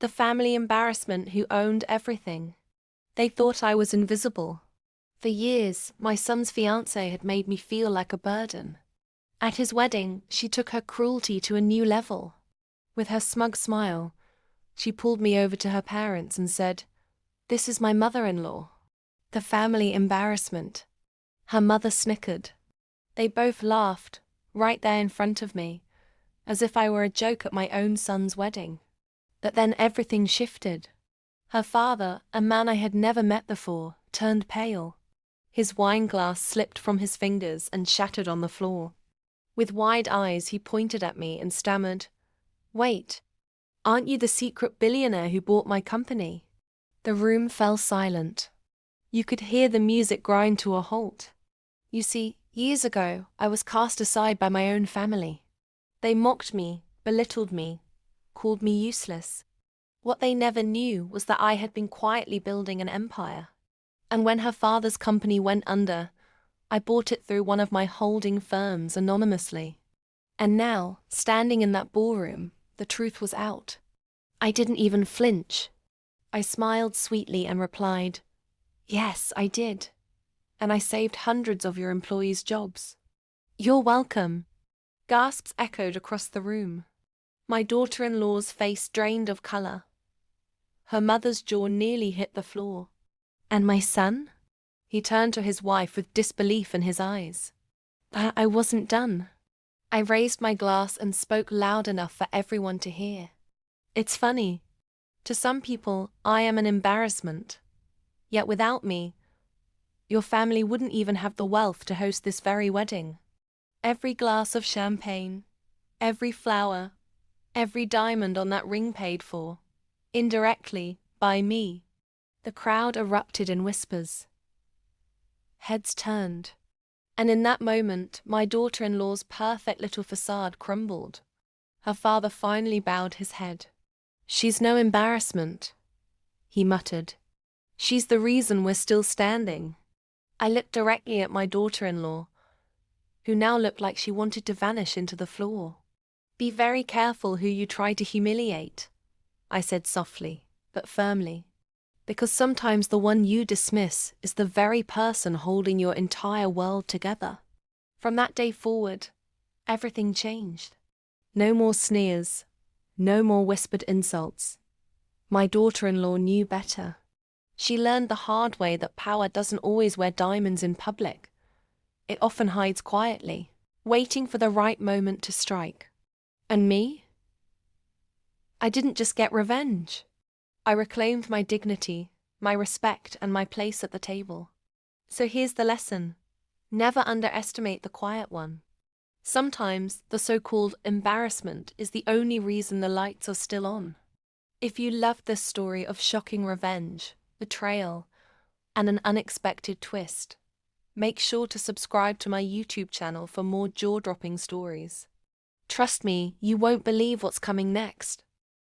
The family embarrassment who owned everything. They thought I was invisible. For years, my son's fiancée had made me feel like a burden. At his wedding, she took her cruelty to a new level. With her smug smile, she pulled me over to her parents and said, "This is my mother-in-law." The family embarrassment. Her mother snickered. They both laughed, right there in front of me, as if I were a joke at my own son's wedding. But then everything shifted. Her father, a man I had never met before, turned pale. His wine glass slipped from his fingers and shattered on the floor. With wide eyes, he pointed at me and stammered, "Wait, aren't you the secret billionaire who bought my company?" The room fell silent. You could hear the music grind to a halt. You see, years ago, I was cast aside by my own family. They mocked me, belittled me, called me useless. What they never knew was that I had been quietly building an empire. And when her father's company went under, I bought it through one of my holding firms anonymously. And now, standing in that ballroom, the truth was out. I didn't even flinch. I smiled sweetly and replied, "Yes, I did. And I saved hundreds of your employees' jobs." "You're welcome." Gasps echoed across the room. My daughter-in-law's face drained of color. Her mother's jaw nearly hit the floor. "And my son?" He turned to his wife with disbelief in his eyes. I wasn't done. I raised my glass and spoke loud enough for everyone to hear. "It's funny. To some people, I am an embarrassment. Yet without me, your family wouldn't even have the wealth to host this very wedding. Every glass of champagne, every flower, every diamond on that ring paid for, indirectly, by me." The crowd erupted in whispers. Heads turned. And in that moment, my daughter-in-law's perfect little facade crumbled. Her father finally bowed his head. "She's no embarrassment," he muttered. "She's the reason we're still standing." I looked directly at my daughter-in-law, who now looked like she wanted to vanish into the floor. "Be very careful who you try to humiliate," I said softly, but firmly. "Because sometimes the one you dismiss is the very person holding your entire world together." From that day forward, everything changed. No more sneers, no more whispered insults. My daughter-in-law knew better. She learned the hard way that power doesn't always wear diamonds in public. It often hides quietly, waiting for the right moment to strike. And me? I didn't just get revenge. I reclaimed my dignity, my respect, and my place at the table. So here's the lesson. Never underestimate the quiet one. Sometimes the so-called embarrassment is the only reason the lights are still on. If you loved this story of shocking revenge, betrayal, and an unexpected twist, make sure to subscribe to my YouTube channel for more jaw-dropping stories. Trust me, you won't believe what's coming next.